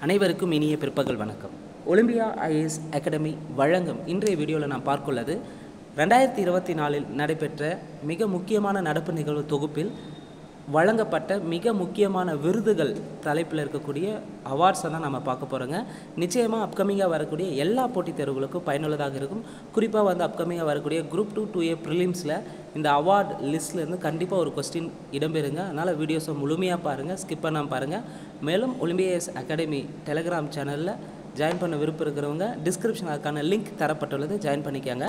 அனைவருக்கும் இனிய பிற்பகல் வணக்கம். ஒலிம்பியா ஐஏஎஸ் அகாடமி வழங்கும் இன்றைய வீடியோவில் நாம் பார்க்குள்ளது 2024 நடைபெற்ற மிக முக்கியமான நடப்பு நிகழ்வு தொகுப்பில் வழங்கப்பட்ட மிக முக்கியமான விருதுகள் தலைப்பில் இருக்கக்கூடிய அவார்ட்ஸை தான் நம்ம பார்க்க போகிறோங்க. நிச்சயமாக அப்கமிங்காக வரக்கூடிய எல்லா போட்டித் தேர்வுகளுக்கும் பயனுள்ளதாக இருக்கும். குறிப்பாக அப்கமிங்காக வரக்கூடிய குரூப் 2 2A ப்ரிலிம்ஸில் இந்த அவார்டு லிஸ்ட்லேருந்து கண்டிப்பாக ஒரு கொஸ்டின் இடம்பெறுங்க. அதனால் வீடியோஸை முழுமையாக பாருங்கள், ஸ்கிப் பண்ணாமல் பாருங்கள். மேலும் ஒலிம்பியா ஐஏஎஸ் அகாடமி டெலிகிராம் சேனலில் ஜாயின் பண்ண விருப்பம் இருக்கிறவங்க டிஸ்கிரிப்ஷன் அதுக்கான லிங்க் தரப்பட்டுள்ளது, ஜாயின் பண்ணிக்கோங்க.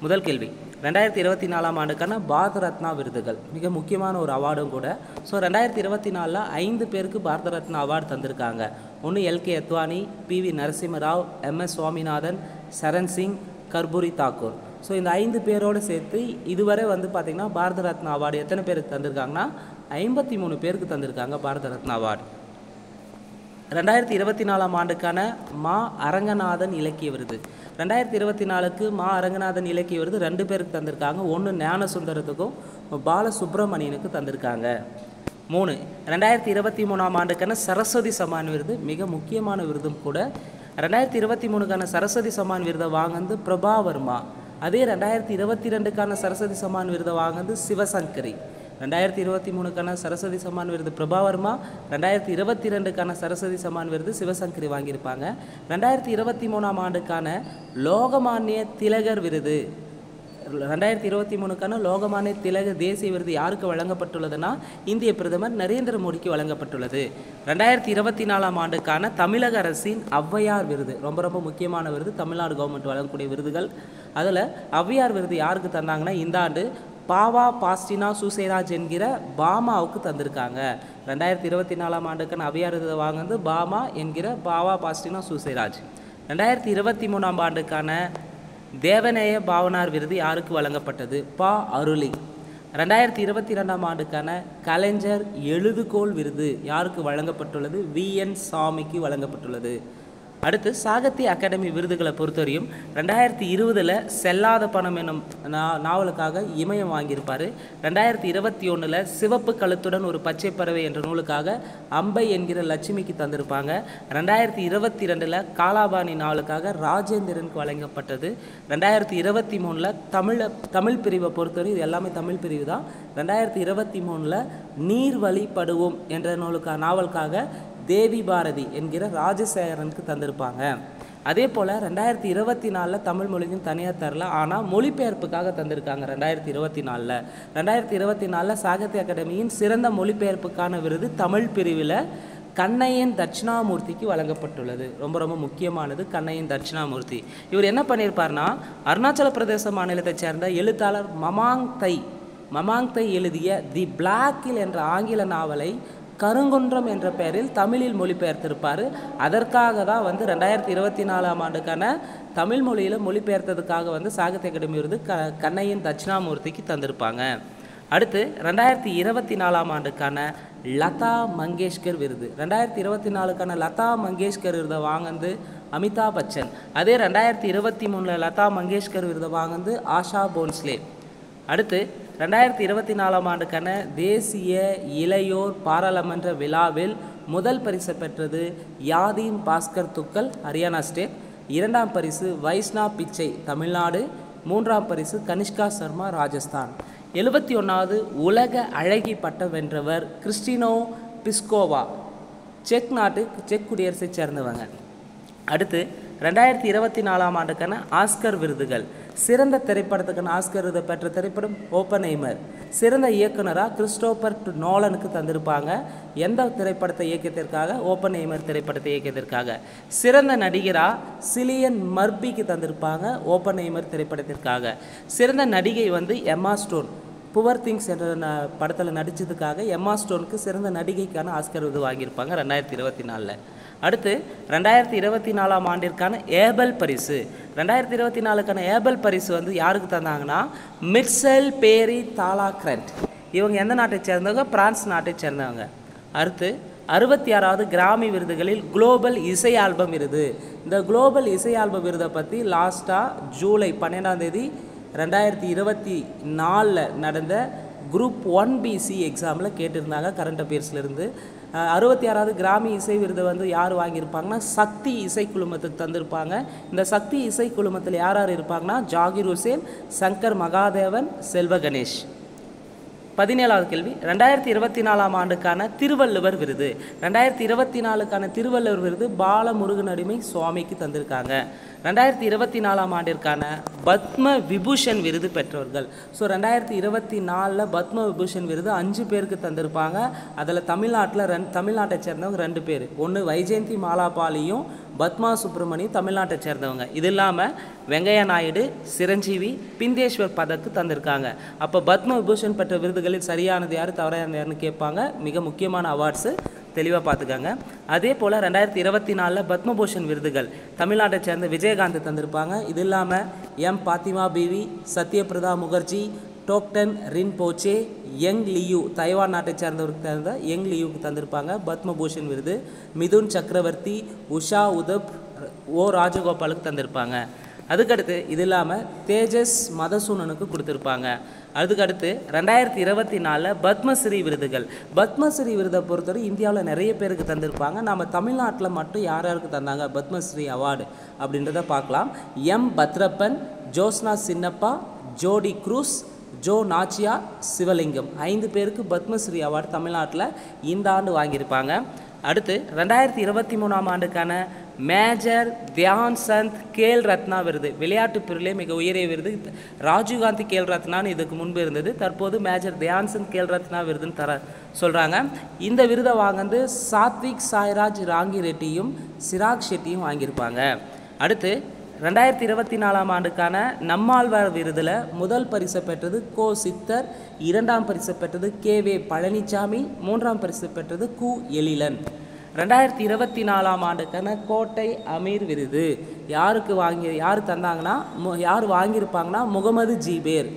முதல் கேள்வி, 2024 ஆண்டுக்கான பாரத ரத்னா விருதுகள் மிக முக்கியமான ஒரு அவார்டும் கூட. ஸோ 2024 5 பேருக்கு பாரத ரத்னா அவார்டு தந்திருக்காங்க. ஒன்று L K Advani, P V Narasimha Rao, MS Swaminathan, Charan Singh, Karpoori Thakur. So இந்த 5 பேரோடு சேர்த்து இதுவரை பார்த்திங்கன்னா பாரத ரத்னா அவார்டு எத்தனை பேருக்கு தந்திருக்காங்கன்னா 53 பேருக்கு தந்திருக்காங்க பாரத ரத்னா அவார்டு. 2024 ஆண்டுக்கான மா அரங்கநாதன் இலக்கிய விருது 2024க்கு மா அரங்கநாதன் இலக்கிய விருது 2 பேருக்கு தந்திருக்காங்க. ஒன்று ஞானசுந்தரத்துக்கும் பாலசுப்ரமணியனுக்கு தந்திருக்காங்க. 3 2023 ஆண்டுக்கான சரஸ்வதி சம்மான் விருது மிக முக்கியமான விருதும் கூட. 2023க்கான சரஸ்வதி சம்மான் விருதை வாங்கினது பிரபா வர்மா. அதே 2022க்கான சரஸ்வதி சம்மான் விருதை வாங்கினது சிவசங்கரி. 2023க்கான சரஸ்வதி சம்மான் விருது பிரபா வர்மா, 2022க்கான சரஸ்வதி சம்மான் விருது சிவசங்கரி வாங்கியிருப்பாங்க. 2023 ஆண்டுக்கான லோகமானிய திலகர் விருது 2023க்கான லோகமானிய திலகர் தேசிய விருது யாருக்கு வழங்கப்பட்டுள்ளதுன்னா இந்திய பிரதமர் நரேந்திர மோடிக்கு வழங்கப்பட்டுள்ளது. 2024 ஆண்டுக்கான தமிழக அரசின் ஔவையார் விருது ரொம்ப முக்கியமான விருது, தமிழ்நாடு கவர்மெண்ட் வழங்கக்கூடிய விருதுகள். அதில் ஔவையார் விருது யாருக்கு தந்தாங்கன்னா இந்த ஆண்டு பாவா பாஸ்டினா சூசேராஜ் என்கிற பாமாவுக்கு தந்திருக்காங்க. 2024 ஆண்டுக்கான ஔவையார் விருதை வாங்கினது பாமா என்கிற பாவா பாஸ்டினா சூசேராஜ். 2023 ஆண்டுக்கான தேவநேய பாவனார் விருது யாருக்கு வழங்கப்பட்டது? பா அருளி. 2022 ஆண்டுக்கான கலைஞர் எழுதுகோள் விருது யாருக்கு வழங்கப்பட்டுள்ளது? VN சாமிக்கு வழங்கப்பட்டுள்ளது. அடுத்து சாகித்ய அகாடமி விருதுகளை பொறுத்தவரையும் 2020 செல்லாத பணம் என்னும் நாவலுக்காக இமயம் வாங்கியிருப்பார். 2021 சிவப்பு கழுத்துடன் ஒரு பச்சை பறவை என்ற நூலுக்காக அம்பை என்கிற லட்சுமிக்கு தந்திருப்பாங்க. 2022 காலாபாணி நாவலுக்காக ராஜேந்திரனுக்கு வழங்கப்பட்டது. 2023 தமிழ் பிரிவை பொறுத்தவரை இது எல்லாமே தமிழ் பிரிவு தான். 2023 நீர்வழி படுவோம் என்ற நாவலுக்காக தேவி பாரதி என்கிற ராஜசேகரனுக்கு தந்திருப்பாங்க. அதே போல் 2024 தமிழ் மொழியும் தனியாக தரல, ஆனால் மொழிபெயர்ப்புக்காக தந்திருக்காங்க. 2024 சாகித்ய அகாடமியின் சிறந்த மொழிபெயர்ப்புக்கான விருது தமிழ் பிரிவில் கண்ணையன் தட்சிணாமூர்த்திக்கு வழங்கப்பட்டுள்ளது. ரொம்ப முக்கியமானது கண்ணையன் தட்சிணாமூர்த்தி. இவர் என்ன பண்ணியிருப்பார்னா அருணாச்சல பிரதேச மாநிலத்தைச் சேர்ந்த எழுத்தாளர் மமாங்தை எழுதிய தி பிளாக்கில் என்ற ஆங்கில நாவலை கருங்குன்றம் என்ற பெயரில் தமிழில் மொழிபெயர்த்திருப்பார். அதற்காக தான் 2024 ஆண்டுக்கான தமிழ் மொழியில் மொழிபெயர்த்ததுக்காக சாகித்ய அகாடமி விருது கண்ணையன் தட்சிணாமூர்த்திக்கு தந்திருப்பாங்க. அடுத்து 2024 ஆண்டுக்கான லதா மங்கேஷ்கர் விருது 2024க்கான லதா மங்கேஷ்கர் விருதை வாங்கினது அமிதாப் பச்சன். அதே 2023 லதா மங்கேஷ்கர் விருதை வாங்கினது ஆஷா போன்ஸ்லே. அடுத்து 2024 ஆண்டுக்கான தேசிய இளையோர் பாராளுமன்ற விழாவில் முதல் பரிசு பெற்றது யாதீன் பாஸ்கர் துக்கல், ஹரியானா ஸ்டேட். 2ஆம் பரிசு வைஷ்ணா பிச்சை, தமிழ்நாடு. 3ஆம் பரிசு கனிஷ்கா சர்மா, ராஜஸ்தான். 71வது உலக அழகி பட்டம் வென்றவர் கிறிஸ்டினோ பிஸ்கோவா, செக் குடியரசை சேர்ந்தவங்க. அடுத்து 2024 ஆண்டுக்கான ஆஸ்கர் விருதுகள். சிறந்த திரைப்படத்துக்கான ஆஸ்கர் விருதை பெற்ற திரைப்படம் ஓப்பன்ஹைமர். சிறந்த இயக்குனராக கிறிஸ்டோபர் நோலனுக்கு தந்திருப்பாங்க. எந்த திரைப்படத்தை இயக்கியதற்காக? ஓப்பன்ஹைமர் திரைப்படத்தை இயக்கியதற்காக. சிறந்த நடிகராக சிலியன் மர்பிக்கு தந்திருப்பாங்க ஓப்பன்ஹைமர் திரைப்படத்திற்காக. சிறந்த நடிகை எம்மா ஸ்டோன், புவர் திங்ஸ் என்ற படத்தில் நடித்ததுக்காக எம்மா ஸ்டோனுக்கு சிறந்த நடிகைக்கான ஆஸ்கர் விருது வாங்கியிருப்பாங்க 2024. அடுத்து 2024 ஆண்டிற்கான ஏபல் பரிசு 2024க்கான ஏபல் பரிசு யாருக்கு தந்தாங்கன்னா மிக்சல் பேரி தாலாக்ரண்ட். இவங்க எந்த நாட்டை சேர்ந்தவங்க? பிரான்ஸ் நாட்டை சேர்ந்தவங்க. அடுத்து 66வது கிராமி விருதுகளில் குளோபல் இசை ஆல்பம் விருது. இந்த குளோபல் இசை ஆல்பம் விருதை பற்றி லாஸ்ட்டாக ஜூலை 12ஆம் தேதி 2024 நடந்த குரூப் 1BC எக்ஸாமில் கேட்டிருந்தாங்க கரண்ட் அஃபேர்ஸ்லேருந்து. 66வது கிராமி இசை விருது வந்து யார் வாங்கியிருப்பாங்கன்னா சக்தி இசை குழுமத்துக்கு தந்திருப்பாங்க. இந்த சக்தி இசை குழுமத்தில் யார் யார் இருப்பாங்கன்னா ஜாகிர் ஹுசேன், சங்கர் மகாதேவன், செல்வ கணேஷ். 17வது கேள்வி, 2024ஆம் ஆண்டுக்கான திருவள்ளுவர் விருது. 2024க்கான திருவள்ளுவர் விருது பாலமுருகனடிமை சுவாமிக்கு தந்திருக்காங்க. 2024ஆம் ஆண்டிற்கான பத்ம விபூஷன் விருது பெற்றவர்கள். ஸோ 2024 பத்ம விபூஷன் விருது 5 பேருக்கு தந்திருப்பாங்க. அதில் தமிழ்நாட்டை சேர்ந்தவங்க 2 பேர். ஒன்று வைஜெயந்தி மாலாபாலியும் பத்மா சுப்ரமணி தமிழ்நாட்டை சேர்ந்தவங்க. இது இல்லாமல் வெங்கையா நாயுடு, சிரஞ்சீவி, பிந்தேஸ்வர் பதக்கு தந்திருக்காங்க. அப்போ பத்ம விபூஷன் பெற்ற விருதுகளில் சரியானது யார், தவறானது யாருன்னு கேட்பாங்க. மிக முக்கியமான அவார்ட்ஸு, தெளிவாக பார்த்துக்காங்க. அதே போல் 2024 பத்மபூஷன் விருதுகள் தமிழ்நாட்டை சேர்ந்த விஜயகாந்த் தந்திருப்பாங்க. இது இல்லாமல் M Fathima Beevi, Satyabrata Mukherjee, Togden Rinpoche, Young Liu Taiwan நாட்டை சேர்ந்தவருக்கு சேர்ந்த யங் லியூக்கு தந்திருப்பாங்க பத்மபூஷன் விருது. மிதுன் சக்கரவர்த்தி, உஷா உதப், ஓ ராஜகோபாலுக்கு தந்திருப்பாங்க. அதுக்கடுத்து இது இல்லாமல் தேஜஸ் மதசூனனுக்கு கொடுத்துருப்பாங்க. அதுக்கடுத்து 2024 பத்மஸ்ரீ விருதுகள். பத்மஸ்ரீ விருதை பொறுத்தவரை இந்தியாவில் நிறைய பேருக்கு தந்திருப்பாங்க. நம்ம தமிழ்நாட்டில் மட்டும் யார் யாருக்கு தந்தாங்க பத்மஸ்ரீ அவார்டு அப்படின்றத பார்க்கலாம். எம் பத்ரப்பன், ஜோஸ்னா சின்னப்பா, ஜோடி குரூஸ், ஜோ நாச்சியா, சிவலிங்கம் 5 பேருக்கு பத்மஸ்ரீ அவார்டு தமிழ்நாட்டில் இந்த ஆண்டு வாங்கியிருப்பாங்க. அடுத்து 2023ஆம் ஆண்டுக்கான மேஜர் தியான் சந்த் கேல் ரத்னா விருது. விளையாட்டு பிரிவிலே மிக உயரிய விருது. ராஜீவ்காந்தி கேல் ரத்னான்னு இதுக்கு முன்பு இருந்தது. தற்போது மேஜர் தியான் சந்த் கேல் ரத்னா விருதுன்னு சொல்கிறாங்க. இந்த விருதை வாங்கினது சாத்விக் சாய்ராஜ் ராங்கி ரெட்டியும் சிராக் ஷெட்டியும் வாங்கியிருப்பாங்க. அடுத்து 2024ஆம் ஆண்டுக்கான நம்மாழ்வார் விருதில் முதல் பரிசு பெற்றது கோ சித்தர், 2ஆம் பரிசு பெற்றது KV பழனிசாமி, 3ஆம் பரிசு பெற்றது கு எழிலன். 2024ஆம் ஆண்டுக்கான கோட்டை அமீர் விருது யார் தந்தாங்கன்னா யார் வாங்கியிருப்பாங்கன்னா முகமது ஜீபேர்.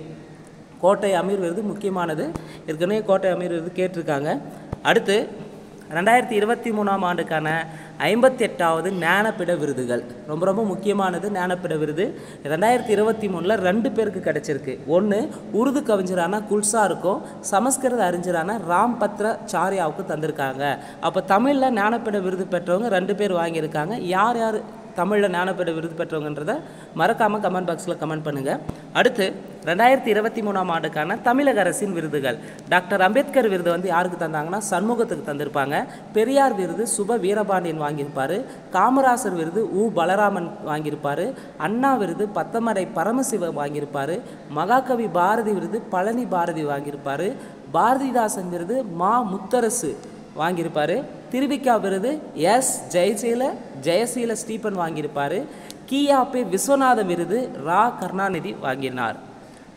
கோட்டை அமீர் விருது முக்கியமானது. ஏற்கனவே கோட்டை அமீர் விருது கேட்டிருக்காங்க. அடுத்து 2023ஆம் ஆண்டுக்கான 58வது ஞானபீட விருதுகள். ரொம்ப முக்கியமானது ஞானபீட விருது. 2023 2 பேருக்கு கிடச்சிருக்கு. ஒன்று உருது கவிஞரான குல்சாருக்கும் சமஸ்கிருத அறிஞரான ராம் பத்ர சாரியாவுக்கு தந்திருக்காங்க. அப்போ தமிழில் ஞானபீட விருது பெற்றவங்க 2 பேர் வாங்கியிருக்காங்க. யார் யார் தமிழில் ஞானபீட விருது பெற்றவங்கன்றதை மறக்காமல் கமெண்ட் பாக்ஸில் கமெண்ட் பண்ணுங்கள். அடுத்து 2023ஆம் ஆண்டுக்கான தமிழக அரசின் விருதுகள். டாக்டர் அம்பேத்கர் விருது வந்து யாருக்கு தந்தாங்கன்னா சண்முகத்துக்கு தந்திருப்பாங்க. பெரியார் விருது சுப வீரபாண்டியன் வாங்கியிருப்பார். காமராசர் விருது உ பலராமன் வாங்கியிருப்பார். அண்ணா விருது பத்தமடை பரமசிவம் வாங்கியிருப்பார். மகாகவி பாரதி விருது பழனி பாரதி வாங்கியிருப்பார். பாரதிதாசன் விருது மா முத்தரசு வாங்கியிருப்பார். திருவிக்கா விருது எஸ் ஜெயசீல ஸ்டீபன் வாங்கியிருப்பார். கியாபே விஸ்வநாத விருது ரா கருணாநிதி வாங்கினார்.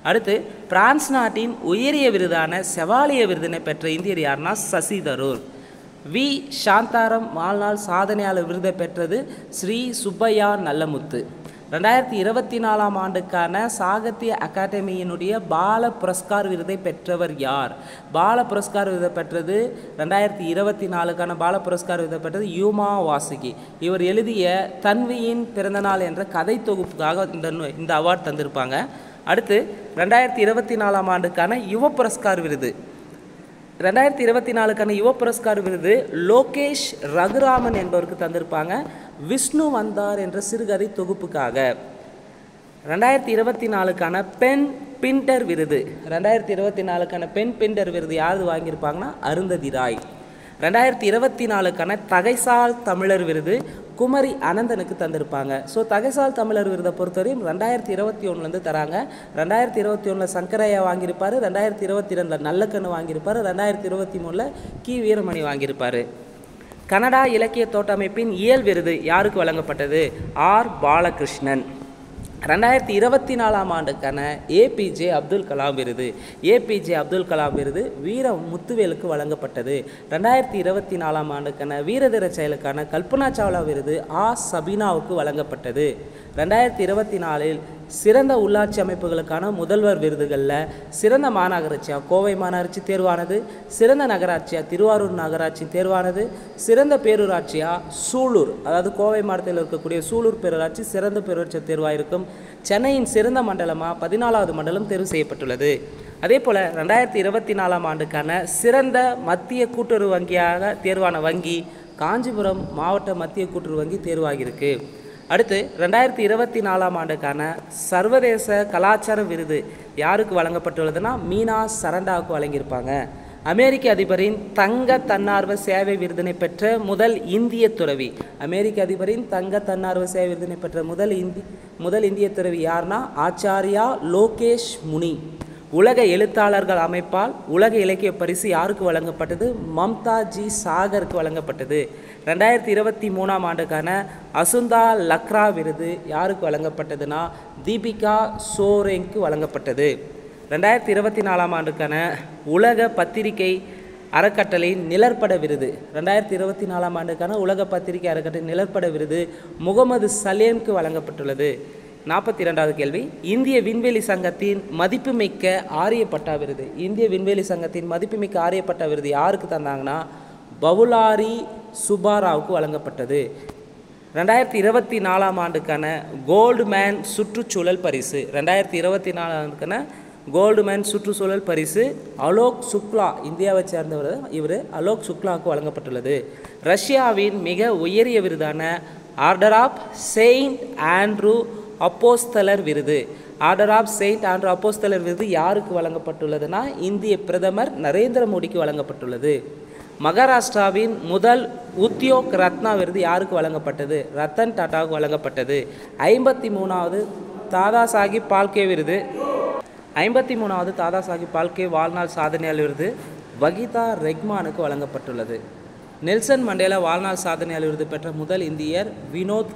அடுத்து பிரான்ஸ் நாட்டின் உயரிய விருதான செவாலிய விருதினை பெற்ற இந்தியர் யாருன்னா சசி தரூர். வி சாந்தாரம் வாழ்நாள் சாதனையாளர் விருதை பெற்றது ஸ்ரீ சுப்பையா நல்லமுத்து. 2024ஆம் ஆண்டுக்கான சாகித்ய அகாடமியினுடைய பால புரஸ்கார் விருதை பெற்றவர் யார்? பால புரஸ்கார் விருதை பெற்றது 2024க்கான பால புரஸ்கார் விருதை பெற்றது யூமா வாசுகி. இவர் எழுதிய தன்வியின் பிறந்தநாள் என்ற கதை தொகுப்புக்காக இந்த அவார்டு தந்திருப்பாங்க. அடுத்து 2024ஆம் ஆண்டுக்கான யுவ புரஸ்கார் விருது. 2024க்கான யுவ புரஸ்கார் விருது லோகேஷ் ரகுராமன் என்பவருக்கு தந்திருப்பாங்க. விஷ்ணு வந்தார் என்ற சிறுகதை தொகுப்புக்காக. 2024க்கான பென் பிண்டர் விருது. 2024க்கான பென் பிண்டர் விருது யார் வாங்கியிருப்பாங்கன்னா அருந்ததி ராய். 2024க்கான தகைசால் தமிழர் விருது குமரி அனந்தனுக்கு தந்திருப்பாங்க. ஸோ தகைசால் தமிழர் விருதை பொறுத்தவரையும் 2021 தராங்க. 2021 சங்கரையா வாங்கியிருப்பார். 2022 நல்லக்கண்ணு வாங்கியிருப்பார். 2023 கி வீரமணி வாங்கியிருப்பார். கனடா இலக்கிய தோட்டமைப்பின் இயல் விருது யாருக்கு வழங்கப்பட்டது? ஆர் பாலகிருஷ்ணன். 2024ஆம் ஆண்டுக்கான ஏபிஜே அப்துல் கலாம் விருது. ஏபிஜே அப்துல் கலாம் விருது வீர முத்துவேலுக்கு வழங்கப்பட்டது. 2024ஆம் ஆண்டுக்கான வீரதீர செயலுக்கான கல்பனா சாவ்லா விருது சபீனாவுக்கு வழங்கப்பட்டது. 2024இல் சிறந்த உள்ளாட்சி அமைப்புகளுக்கான முதல்வர் விருதுகளில் சிறந்த மாநகராட்சியாக கோவை மாநகராட்சி தேர்வானது, சிறந்த நகராட்சியாக திருவாரூர் நகராட்சி தேர்வானது, சிறந்த பேரூராட்சியாக சூலூர், அதாவது கோவை மாவட்டத்தில் இருக்கக்கூடிய சூலூர் பேரூராட்சி சிறந்த பேரூராட்சி தேர்வாயிருக்கும். சென்னையின் சிறந்த மண்டலமாக 14வது மண்டலம் தேர்வு செய்யப்பட்டுள்ளது. அதே போல் 2024ஆம் ஆண்டுக்கான சிறந்த மத்திய கூட்டுறவு வங்கியாக தேர்வான வங்கி காஞ்சிபுரம் மாவட்ட மத்திய கூட்டுறவு வங்கி தேர்வாகியிருக்கு. அடுத்து 2024ஆம் ஆண்டுக்கான சர்வதேச கலாச்சார விருது யாருக்கு வழங்கப்பட்டுள்ளதுன்னா மீனா சரண்டாவுக்கு வழங்கியிருப்பாங்க. அமெரிக்க அதிபரின் தங்க தன்னார்வ சேவை விருதினை பெற்ற முதல் இந்திய துறவி. அமெரிக்க அதிபரின் தங்க தன்னார்வ சேவை விருதினை பெற்ற முதல் இந்திய துறவி யார்னா ஆச்சாரியா லோகேஷ் முனி. உலக எழுத்தாளர்கள் அமைப்பால் உலக இலக்கிய பரிசு யாருக்கு வழங்கப்பட்டது? மம்தா ஜி சாகருக்கு வழங்கப்பட்டது. 2023ஆம் ஆண்டுக்கான அசுந்தா லக்ரா விருது யாருக்கு வழங்கப்பட்டதுன்னா தீபிகா சோரேங்க்கு வழங்கப்பட்டது. 2024ஆம் ஆண்டுக்கான உலக பத்திரிகை அறக்கட்டளையின் நிழற்பட விருது 2024ஆம் ஆண்டுக்கான உலக பத்திரிகை அறக்கட்டளை நிழற்பட விருது முகமது சலேம்க்கு வழங்கப்பட்டுள்ளது. 42வது கேள்வி, இந்திய விண்வெளி சங்கத்தின் மதிப்புமிக்க ஆரியப்பட்டா விருது. இந்திய விண்வெளி சங்கத்தின் மதிப்புமிக்க ஆரியப்பட்டா விருது யாருக்கு தந்தாங்கன்னா பவுலாரி சுபாராவுக்கு வழங்கப்பட்டது. 2024ஆம் ஆண்டுக்கான கோல்டுமேன் சுற்றுச்சூழல் பரிசு 2024ஆம் ஆண்டுக்கான கோல்டுமேன் சுற்றுச்சூழல் பரிசு அலோக் சுக்லா, இந்தியாவை சேர்ந்தவர் இவர், அலோக் சுக்லாவுக்கு வழங்கப்பட்டுள்ளது. ரஷ்யாவின் மிக உயரிய விருதான ஆர்டர் ஆஃப் செயின்ட் ஆண்ட்ரூ அப்போஸ்தலர் விருது ஆர்டர் ஆஃப் செயின்ட் ஆண்ட்ரூ அப்போஸ்தலர் விருது யாருக்கு வழங்கப்பட்டுள்ளதுன்னா இந்திய பிரதமர் நரேந்திர மோடிக்கு வழங்கப்பட்டுள்ளது. மகாராஷ்டிராவின் முதல் உத்யோக் ரத்னா விருது யாருக்கு வழங்கப்பட்டது? ரத்தன் டாட்டாவுக்கு வழங்கப்பட்டது. 53வது தாதா சாஹிப் பால்கே விருது 53வது தாதா சாஹிப் பால்கே வாழ்நாள் சாதனையாளர் விருது வகிதா ரெஹ்மானுக்கு வழங்கப்பட்டுள்ளது. நெல்சன் மண்டேலா வாழ்நாள் சாதனையாளர் விருது பெற்ற முதல் இந்தியர் வினோத்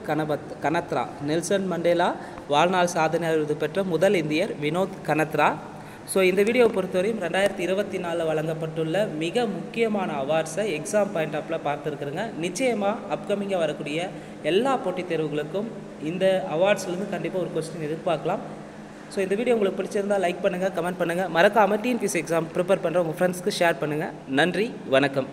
கனத்ரா. நெல்சன் மண்டேலா வாழ்நாள் சாதனையாளர் விருது பெற்ற முதல் இந்தியர் வினோத் கனத்ரா. ஸோ இந்த வீடியோவை பொறுத்தவரையும் 2024 வழங்கப்பட்டுள்ள மிக முக்கியமான அவார்ட்ஸை எக்ஸாம் பாயிண்ட் ஆஃபில் பார்த்துருக்குறேங்க. நிச்சயமாக அப்கமிங்காக வரக்கூடிய எல்லா போட்டித் தேர்வுகளுக்கும் இந்த அவார்ட்ஸ்லேருந்து கண்டிப்பாக ஒரு கொஸ்டின் எதிர்பார்க்கலாம். ஸோ இந்த வீடியோ உங்களுக்கு பிடிச்சிருந்தால் லைக் பண்ணுங்கள், கமெண்ட் பண்ணுங்கள், மறக்காமல் டிஎன்பிஎஸ்சி எக்ஸாம் ப்ரிப்பேர் பண்ணுற உங்கள் ஃப்ரெண்ட்ஸ்க்கு ஷேர் பண்ணுங்கள். நன்றி, வணக்கம்.